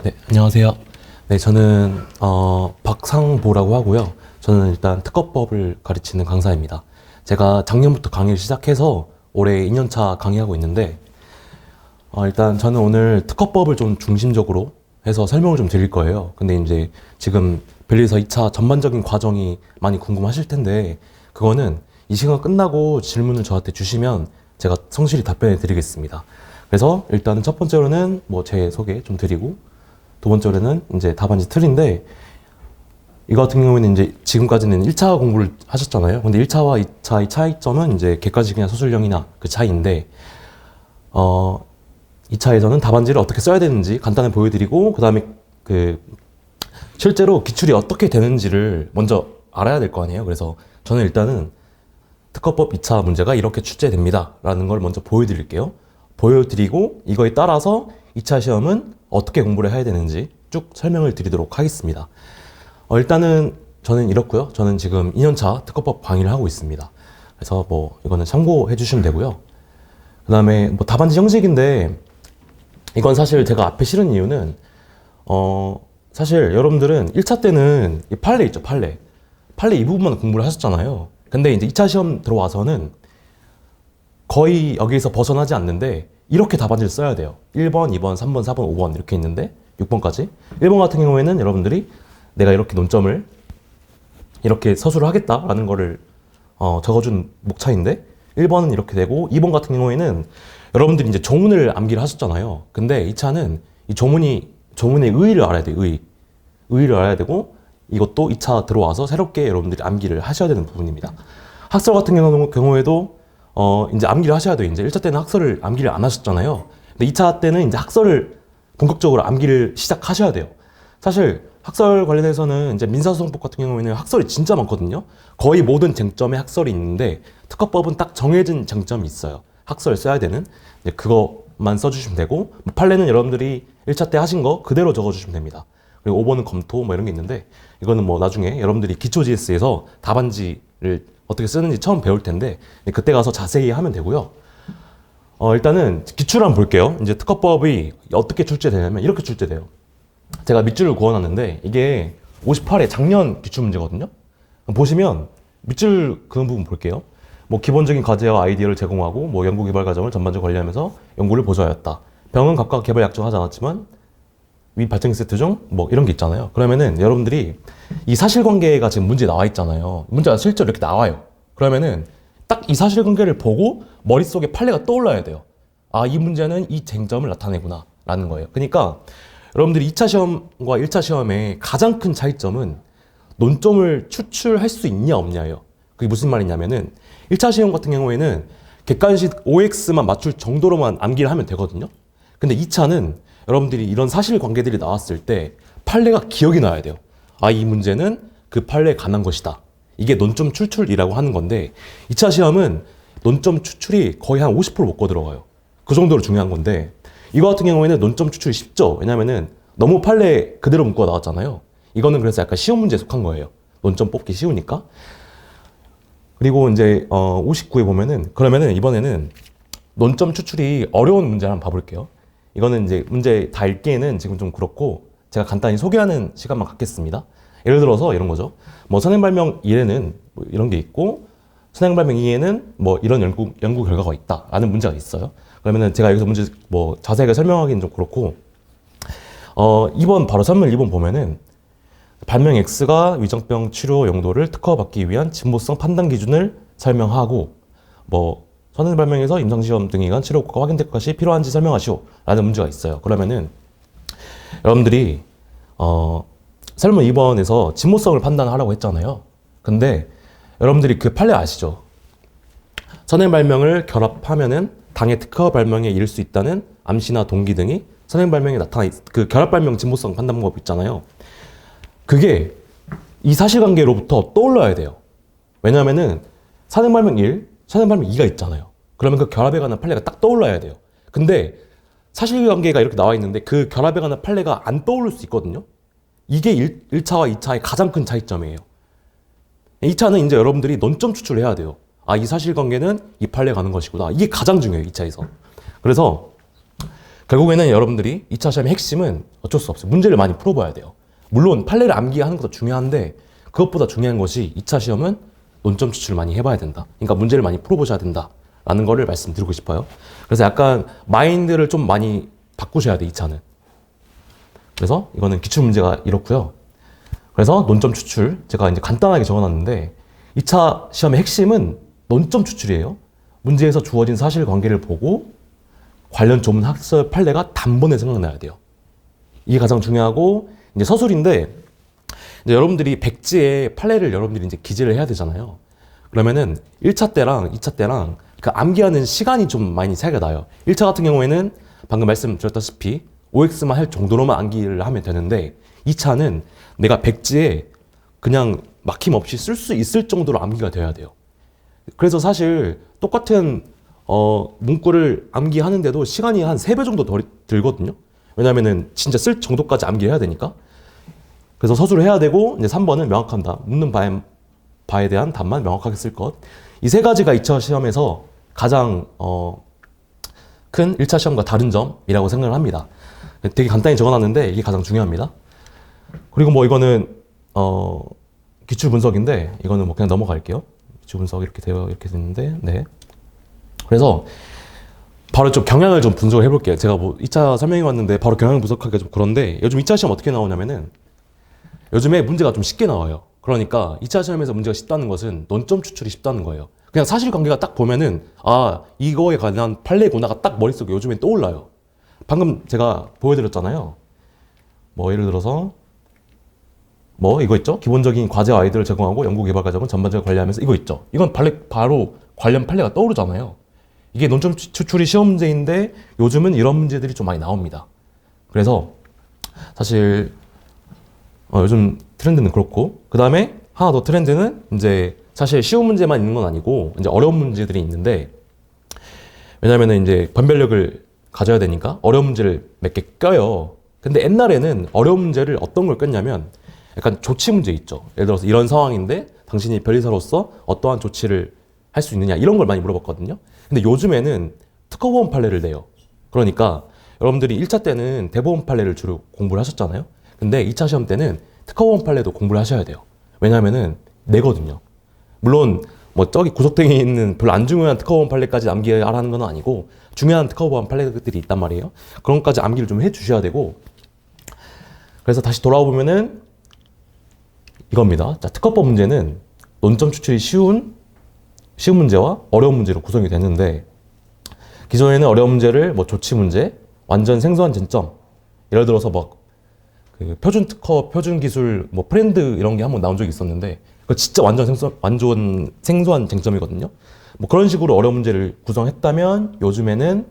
네, 안녕하세요. 네, 저는 박상보라고 하고요. 저는 일단 특허법을 가르치는 강사입니다. 제가 작년부터 강의를 시작해서 올해 2년차 강의하고 있는데 일단 저는 오늘 특허법을 좀 중심적으로 해서 설명을 좀 드릴 거예요. 근데 이제 지금 벨리에서 2차 전반적인 과정이 많이 궁금하실 텐데 그거는 이 시간 끝나고 질문을 저한테 주시면 제가 성실히 답변해 드리겠습니다. 그래서 일단은 첫 번째로는 뭐 제 소개 좀 드리고 두 번째로는 이제 답안지 틀인데 이거 같은 경우에는 이제 지금까지는 1차 공부를 하셨잖아요. 근데 1차와 2차의 차이점은 이제 객관식이나 서술형이나 그 차이인데 2차에서는 답안지를 어떻게 써야 되는지 간단히 보여드리고 그 다음에 그 실제로 기출이 어떻게 되는지를 먼저 알아야 될 거 아니에요. 그래서 저는 일단은 특허법 2차 문제가 이렇게 출제됩니다 라는 걸 먼저 보여드릴게요. 보여드리고 이거에 따라서 2차 시험은 어떻게 공부를 해야 되는지 쭉 설명을 드리도록 하겠습니다. 일단은 저는 이렇고요. 저는 지금 2년차 특허법 강의를 하고 있습니다. 그래서 뭐 이거는 참고해 주시면 되고요. 그 다음에 뭐 답안지 형식인데 이건 사실 제가 앞에 실은 이유는 사실 여러분들은 1차 때는 이 판례 있죠, 판례 이 부분만 공부를 하셨잖아요. 근데 이제 2차 시험 들어와서는 거의 여기서 벗어나지 않는데 이렇게 답안지를 써야 돼요. 1번, 2번, 3번, 4번, 5번 이렇게 있는데 6번까지 1번 같은 경우에는 여러분들이 내가 이렇게 논점을 이렇게 서술을 하겠다라는 거를 적어준 목차인데 1번은 이렇게 되고 2번 같은 경우에는 여러분들이 이제 조문을 암기를 하셨잖아요. 근데 2차는 이 조문의 의의를 알아야 돼요. 의의를 알아야 되고 이것도 2차 들어와서 새롭게 여러분들이 암기를 하셔야 되는 부분입니다. 학설 같은 경우에도 이제 암기를 하셔야 돼요. 이제 1차 때는 학설을 암기를 안 하셨잖아요. 근데 2차 때는 이제 학설을 본격적으로 암기를 시작하셔야 돼요. 사실 학설 관련해서는 이제 민사소송법 같은 경우에는 학설이 진짜 많거든요. 거의 모든 쟁점에 학설이 있는데 특허법은 딱 정해진 쟁점이 있어요. 학설 써야 되는. 이제 그것만 써주시면 되고 판례는 여러분들이 1차 때 하신 거 그대로 적어주시면 됩니다. 그리고 5번은 검토 뭐 이런 게 있는데 이거는 뭐 나중에 여러분들이 기초 GS에서 답안지를 어떻게 쓰는지 처음 배울 텐데 그때 가서 자세히 하면 되고요. 일단은 기출을 한번 볼게요. 이제 특허법이 어떻게 출제되냐면 이렇게 출제돼요. 제가 밑줄을 그어놨는데 이게 58회 작년 기출문제거든요. 보시면 밑줄 그은 부분 볼게요. 뭐 기본적인 과제와 아이디어를 제공하고 뭐 연구 개발 과정을 전반적으로 관리하면서 연구를 보조하였다. 병은 각각 개발 약정하지 않았지만 위 발생 세트 중 뭐 이런 게 있잖아요. 그러면은 여러분들이 이 사실관계가 지금 문제에 나와 있잖아요. 문제가 실제로 이렇게 나와요. 그러면은 딱 이 사실관계를 보고 머릿속에 판례가 떠올라야 돼요. 아, 이 문제는 이 쟁점을 나타내구나 라는 거예요. 그러니까 여러분들이 2차 시험과 1차 시험의 가장 큰 차이점은 논점을 추출할 수 있냐 없냐예요. 그게 무슨 말이냐면은 1차 시험 같은 경우에는 객관식 OX만 맞출 정도로만 암기를 하면 되거든요. 근데 2차는 여러분들이 이런 사실관계들이 나왔을 때 판례가 기억이 나야 돼요. 아, 이 문제는 그 판례에 관한 것이다. 이게 논점 추출이라고 하는 건데 2차 시험은 논점 추출이 거의 한 50% 못 들어가요. 그 정도로 중요한 건데 이거 같은 경우에는 논점 추출이 쉽죠. 왜냐면은 너무 판례 그대로 문구가 나왔잖아요. 이거는 그래서 약간 시험 문제에 속한 거예요. 논점 뽑기 쉬우니까. 그리고 이제 59에 보면은 그러면은 이번에는 논점 추출이 어려운 문제를 한번 봐볼게요. 이거는 이제 문제 다 읽기에는 지금 좀 그렇고 제가 간단히 소개하는 시간만 갖겠습니다. 예를 들어서 이런 거죠. 뭐 선행발명 1에는 뭐 이런 게 있고 선행발명 2에는 뭐 이런 연구 결과가 있다라는 문제가 있어요. 그러면은 제가 여기서 문제 뭐 자세하게 설명하기는 좀 그렇고 2번 바로 설문 2번 보면은 발명 X가 위장병 치료 용도를 특허받기 위한 진보성 판단 기준을 설명하고 뭐 선행발명에서 임상시험 등에 의한 치료 효과가 확인될 것이 필요한지 설명하시오 라는 문제가 있어요. 그러면은 여러분들이 설문 2번에서 진보성을 판단하라고 했잖아요. 근데 여러분들이 그 판례 아시죠? 선행발명을 결합하면은 당해 특허 발명에 이를 수 있다는 암시나 동기 등이 선행발명에 나타나 그 결합발명 진보성 판단 방법 있잖아요. 그게 이 사실관계로부터 떠올라야 돼요. 왜냐하면은 선행발명 1, 선행발명 2가 있잖아요. 그러면 그 결합에 관한 판례가 딱 떠올라야 돼요. 근데 사실관계가 이렇게 나와 있는데 그 결합에 관한 판례가 안 떠오를 수 있거든요. 이게 1차와 2차의 가장 큰 차이점이에요. 2차는 이제 여러분들이 논점 추출을 해야 돼요. 아, 이 사실관계는 이 판례에 가는 것이구나. 이게 가장 중요해요, 2차에서. 그래서 결국에는 여러분들이 2차 시험의 핵심은 어쩔 수 없어요. 문제를 많이 풀어봐야 돼요. 물론 판례를 암기하는 것도 중요한데 그것보다 중요한 것이 2차 시험은 논점 추출을 많이 해봐야 된다. 그러니까 문제를 많이 풀어보셔야 된다라는 거를 말씀드리고 싶어요. 그래서 약간 마인드를 좀 많이 바꾸셔야 돼, 2차는. 그래서 이거는 기출문제가 이렇고요. 그래서 논점 추출 제가 이제 간단하게 적어놨는데 2차 시험의 핵심은 논점 추출이에요. 문제에서 주어진 사실관계를 보고 관련 조문 학설 판례가 단번에 생각나야 돼요. 이게 가장 중요하고 이제 서술인데 이제 여러분들이 백지에 판례를 여러분들이 이제 기재를 해야 되잖아요. 그러면은 1차 때랑 2차 때랑 그 암기하는 시간이 좀 많이 차이가 나요. 1차 같은 경우에는 방금 말씀드렸다시피 OX만 할 정도로만 암기를 하면 되는데 2차는 내가 백지에 그냥 막힘없이 쓸 수 있을 정도로 암기가 돼야 돼요. 그래서 사실 똑같은 문구를 암기하는데도 시간이 한 3배 정도 더 들거든요. 왜냐면은 진짜 쓸 정도까지 암기해야 되니까. 그래서 서술을 해야 되고 이제 3번은 명확한 답, 묻는 바에 대한 답만 명확하게 쓸 것. 이 세 가지가 2차 시험에서 가장 큰 1차 시험과 다른 점이라고 생각을 합니다. 되게 간단히 적어놨는데 이게 가장 중요합니다. 그리고 뭐 이거는 기출 분석인데 이거는 뭐 그냥 넘어갈게요. 기출 분석 이렇게 됐는데 네. 그래서 바로 좀 경향을 좀 분석을 해볼게요. 제가 뭐 2차 설명해 왔는데 바로 경향 분석하기가 좀 그런데 요즘 2차 시험 어떻게 나오냐면은 요즘에 문제가 좀 쉽게 나와요. 그러니까 2차 시험에서 문제가 쉽다는 것은 논점 추출이 쉽다는 거예요. 그냥 사실관계가 딱 보면은 아 이거에 관한 판례구나가 딱 머릿속에 요즘엔 떠올라요. 방금 제가 보여드렸잖아요. 뭐 예를 들어서 뭐 이거 있죠? 기본적인 과제와 아이디어를 제공하고 연구개발 과정을 전반적으로 관리하면서 이거 있죠? 이건 바로 관련 판례가 떠오르잖아요. 이게 논점 추출이 시험 문제인데 요즘은 이런 문제들이 좀 많이 나옵니다. 그래서 사실 요즘 트렌드는 그렇고 그 다음에 하나 더 트렌드는 이제 사실 쉬운 문제만 있는 건 아니고 이제 어려운 문제들이 있는데 왜냐면은 이제 변별력을 가져야 되니까 어려운 문제를 몇 개 껴요. 근데 옛날에는 어려운 문제를 어떤 걸 꼈냐면 약간 조치 문제 있죠. 예를 들어서 이런 상황인데 당신이 변리사로서 어떠한 조치를 할 수 있느냐 이런 걸 많이 물어봤거든요. 근데 요즘에는 특허보험 판례를 내요. 그러니까 여러분들이 1차 때는 대보험 판례를 주로 공부를 하셨잖아요. 근데 2차 시험 때는 특허보험 판례도 공부를 하셔야 돼요. 왜냐하면은 내거든요. 물론 뭐 저기 구석탱이에 있는 별로 안 중요한 특허보험 판례까지 암기하라는 건 아니고 중요한 특허보험 판례들이 있단 말이에요. 그런 것까지 암기를 좀 해주셔야 되고 그래서 다시 돌아와 보면은 이겁니다. 자, 특허법 문제는 논점 추출이 쉬운 문제와 어려운 문제로 구성이 되는데 기존에는 어려운 문제를 뭐 조치 문제, 완전 생소한 쟁점 예를 들어서 막 그 표준 특허, 표준 기술, 뭐 프렌드 이런 게 한번 나온 적이 있었는데 그거 진짜 완전 생소한 쟁점이거든요. 뭐 그런 식으로 어려운 문제를 구성했다면 요즘에는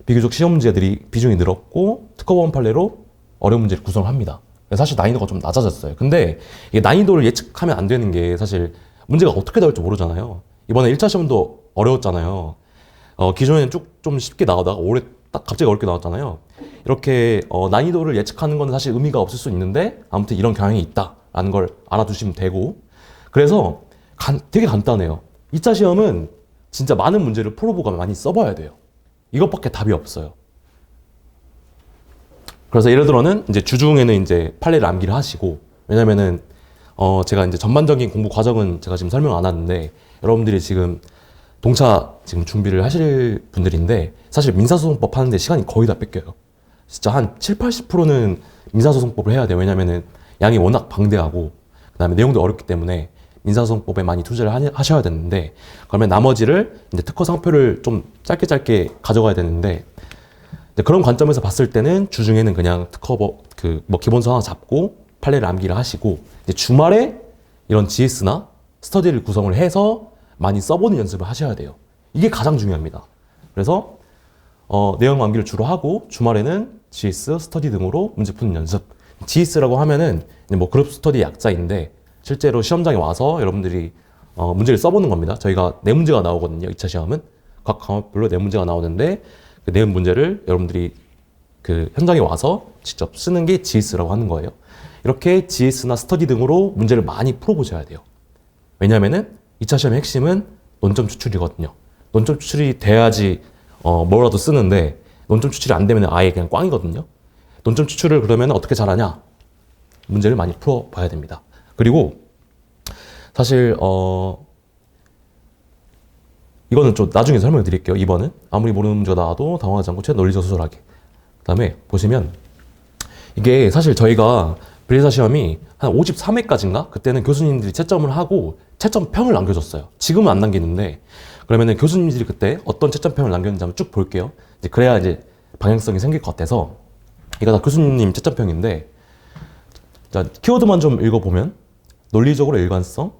비교적 시험 문제들이 비중이 늘었고 특허보험 판례로 어려운 문제를 구성합니다. 사실 난이도가 좀 낮아졌어요. 근데 이게 난이도를 예측하면 안 되는 게 사실 문제가 어떻게 나올지 모르잖아요. 이번에 1차 시험도 어려웠잖아요. 기존에는 쭉 좀 쉽게 나오다가 올해 딱 갑자기 어렵게 나왔잖아요. 이렇게 난이도를 예측하는 건 사실 의미가 없을 수 있는데 아무튼 이런 경향이 있다라는 걸 알아두시면 되고 그래서 되게 간단해요. 2차 시험은 진짜 많은 문제를 풀어보고 많이 써봐야 돼요. 이것밖에 답이 없어요. 그래서 예를 들어는 이제 주중에는 이제 판례를 암기를 하시고 왜냐면은 제가 이제 전반적인 공부 과정은 제가 지금 설명 안 하는데 여러분들이 지금 동차 지금 준비를 하실 분들인데 사실 민사소송법 하는데 시간이 거의 다 뺏겨요. 진짜 한 70~80%는 민사소송법을 해야 돼요. 왜냐면은 양이 워낙 방대하고 그다음에 내용도 어렵기 때문에 민사소송법에 많이 투자를 하셔야 되는데 그러면 나머지를 이제 특허 상표를 좀 짧게 가져가야 되는데 그런 관점에서 봤을 때는 주중에는 그냥 특허법 뭐 기본서 하나 잡고 판례를 암기를 하시고 이제 주말에 이런 GS나 스터디를 구성을 해서 많이 써보는 연습을 하셔야 돼요. 이게 가장 중요합니다. 그래서 내용 암기를 주로 하고 주말에는 GS, 스터디 등으로 문제 푸는 연습. GS라고 하면은 뭐 그룹 스터디 약자인데 실제로 시험장에 와서 여러분들이 문제를 써보는 겁니다. 저희가 네 문제가 나오거든요. 2차 시험은 각 과목별로 네 문제가 나오는데 그 네 문제를 여러분들이 그 현장에 와서 직접 쓰는 게 GS라고 하는 거예요. 이렇게 GS나 스터디 등으로 문제를 많이 풀어보셔야 돼요. 왜냐면은 2차 시험의 핵심은 논점 추출이거든요. 논점 추출이 돼야지 뭐라도 쓰는데 논점 추출이 안 되면 아예 그냥 꽝이거든요. 논점 추출을 그러면 어떻게 잘하냐? 문제를 많이 풀어봐야 됩니다. 그리고 사실 이거는 좀 나중에 설명을 드릴게요. 2번은 아무리 모르는 문제가 나와도 당황하지 않고 최대한 논리적 수술하게. 그 다음에 보시면 이게 사실 저희가 비례사 시험이 한 53회까지인가? 그때는 교수님들이 채점을 하고 채점평을 남겨줬어요. 지금은 안 남기는데 그러면은 교수님들이 그때 어떤 채점평을 남겼는지 한번 쭉 볼게요. 이제 그래야 이제 방향성이 생길 것 같아서 이거 다 교수님 채점평인데 자, 키워드만 좀 읽어보면 논리적으로 일관성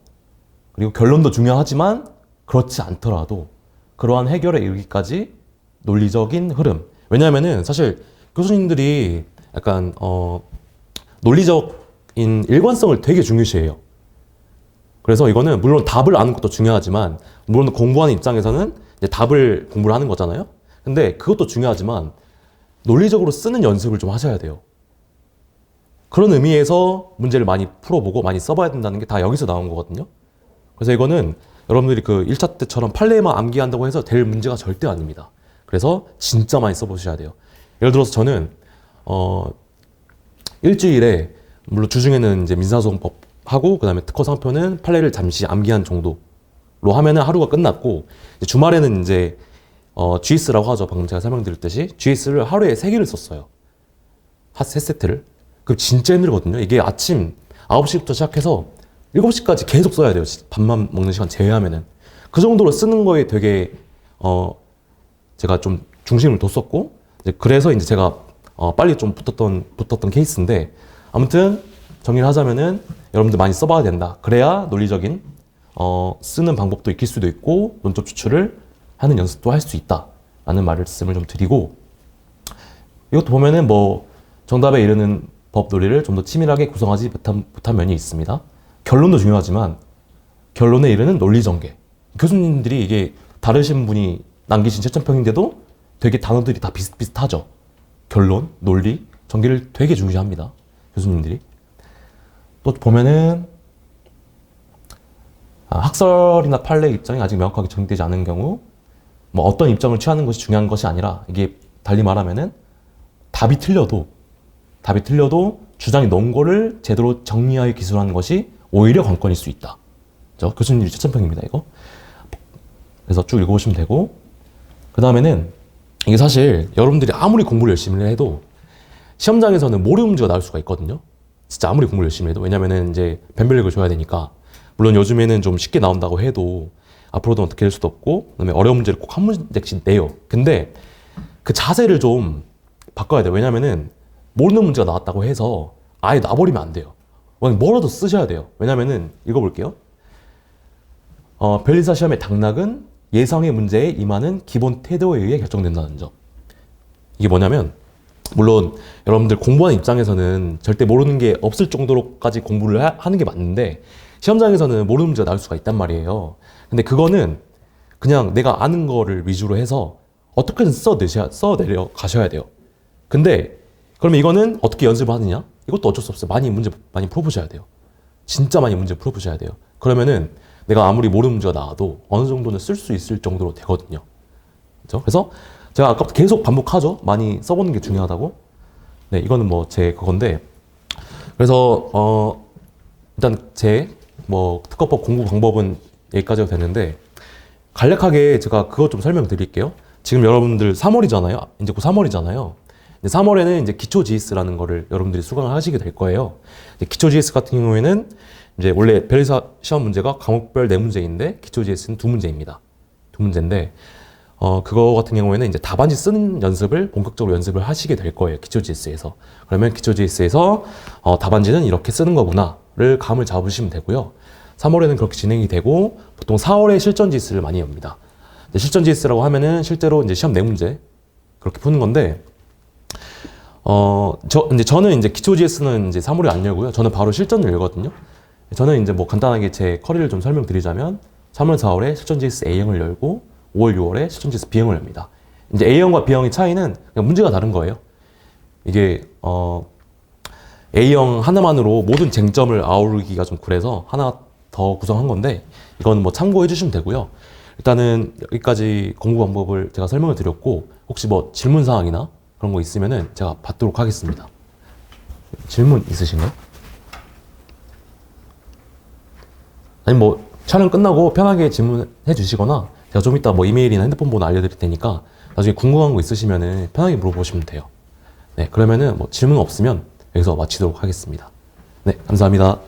그리고 결론도 중요하지만 그렇지 않더라도 그러한 해결에 이르기까지 논리적인 흐름. 왜냐하면은 사실 교수님들이 약간 논리적인 일관성을 되게 중요시해요. 그래서 이거는 물론 답을 아는 것도 중요하지만 물론 공부하는 입장에서는 이제 답을 공부를 하는 거잖아요. 근데 그것도 중요하지만 논리적으로 쓰는 연습을 좀 하셔야 돼요. 그런 의미에서 문제를 많이 풀어보고 많이 써봐야 된다는 게 다 여기서 나온 거거든요. 그래서 이거는 여러분들이 그 1차 때처럼 판례만 암기한다고 해서 될 문제가 절대 아닙니다. 그래서 진짜 많이 써보셔야 돼요. 예를 들어서 저는 일주일에 물론 주중에는 이제 민사소송법 하고 그다음에 특허 상표는 판례를 잠시 암기한 정도로 하면은 하루가 끝났고 이제 주말에는 이제 GS라고 하죠. 방금 제가 설명드렸듯이 GS를 하루에 3개를 썼어요. 한 3세트를. 그럼 진짜 힘들거든요. 이게 아침 9시부터 시작해서 7시까지 계속 써야 돼요. 밥만 먹는 시간 제외하면은. 그 정도로 쓰는 거에 되게 제가 좀 중심을 뒀었고 그래서 이제 제가 빨리 좀 붙었던 케이스인데 아무튼 정리를 하자면은 여러분들 많이 써봐야 된다. 그래야 논리적인 쓰는 방법도 익힐 수도 있고 논점 추출을 하는 연습도 할 수 있다 라는 말씀을 좀 드리고 이것도 보면은 뭐 정답에 이르는 법 논리를 좀 더 치밀하게 구성하지 못한 면이 있습니다. 결론도 중요하지만 결론에 이르는 논리 전개. 교수님들이 이게 다르신 분이 남기신 채점평인데도 되게 단어들이 다 비슷비슷하죠. 결론, 논리, 전개를 되게 중시합니다. 교수님들이. 또 보면은 학설이나 판례 입장이 아직 명확하게 정리되지 않은 경우 뭐 어떤 입장을 취하는 것이 중요한 것이 아니라 이게 달리 말하면은 답이 틀려도 주장이 넣은 거를 제대로 정리하여 기술하는 것이 오히려 관건일 수 있다. 그렇죠? 교수님들이 채점평입니다, 이거. 그래서 쭉 읽어보시면 되고 그 다음에는 이게 사실 여러분들이 아무리 공부를 열심히 해도 시험장에서는 모르는 문제가 나올 수가 있거든요. 진짜 아무리 공부를 열심히 해도. 왜냐면은 이제 변별력을 줘야 되니까. 물론 요즘에는 좀 쉽게 나온다고 해도 앞으로도 어떻게 될 수도 없고 그다음에 어려운 문제를 꼭 한 문제씩 내요. 근데 그 자세를 좀 바꿔야 돼요. 왜냐면은 모르는 문제가 나왔다고 해서 아예 놔버리면 안 돼요. 뭐라도 쓰셔야 돼요. 왜냐면은 읽어볼게요. 변리사 시험의 당락은 예상의 문제에 임하는 기본 태도에 의해 결정된다는 점. 이게 뭐냐면 물론 여러분들 공부하는 입장에서는 절대 모르는 게 없을 정도로까지 공부를 하는 게 맞는데 시험장에서는 모르는 문제가 나올 수가 있단 말이에요. 근데 그거는 그냥 내가 아는 거를 위주로 해서 어떻게든 써내려 가셔야 돼요. 근데 그러면 이거는 어떻게 연습을 하느냐? 이것도 어쩔 수 없어요. 문제 많이 풀어보셔야 돼요. 진짜 많이 문제 풀어보셔야 돼요. 그러면은 내가 아무리 모르는 문제가 나와도 어느 정도는 쓸 수 있을 정도로 되거든요. 그렇죠? 그래서 제가 아까부터 계속 반복하죠. 많이 써보는 게 중요하다고. 네, 이거는 뭐 제 그건데. 그래서 일단 제 뭐 특허법 공부 방법은 여기까지가 되는데 간략하게 제가 그것 좀 설명드릴게요. 지금 여러분들 3월이잖아요. 이제 곧 3월이잖아요. 3월에는 이제 기초 GS라는 거를 여러분들이 수강을 하시게 될 거예요. 기초 GS 같은 경우에는 이제 원래 변리사 시험 문제가 과목별 4문제인데 기초 GS는 2문제입니다. 2문제인데 그거 같은 경우에는 이제 답안지 쓰는 연습을 본격적으로 연습을 하시게 될 거예요. 기초 GS에서. 그러면 기초 GS에서 답안지는 이렇게 쓰는 거구나를 감을 잡으시면 되고요. 3월에는 그렇게 진행이 되고 보통 4월에 실전 GS를 많이 엽니다. 실전 GS라고 하면은 실제로 이제 시험 4문제 그렇게 푸는 건데 저는 이제 기초 GS는 이제 3월에 안 열고요. 저는 바로 실전을 열거든요. 저는 이제 뭐 간단하게 제 커리를 좀 설명드리자면 3월, 4월에 실전 GS A형을 열고 5월, 6월에 실전 GS B형을 엽니다. 이제 A형과 B형의 차이는 그냥 문제가 다른 거예요. 이게 A형 하나만으로 모든 쟁점을 아우르기가 좀 그래서 하나 더 구성한 건데 이건 뭐 참고해 주시면 되고요. 일단은 여기까지 공부 방법을 제가 설명을 드렸고 혹시 뭐 질문 사항이나 그런 거 있으면은 제가 받도록 하겠습니다. 질문 있으신가요? 아니 뭐 촬영 끝나고 편하게 질문해 주시거나 제가 좀 이따 뭐 이메일이나 핸드폰 번호 알려드릴 테니까 나중에 궁금한 거 있으시면은 편하게 물어보시면 돼요. 네, 그러면은 뭐 질문 없으면 여기서 마치도록 하겠습니다. 네, 감사합니다.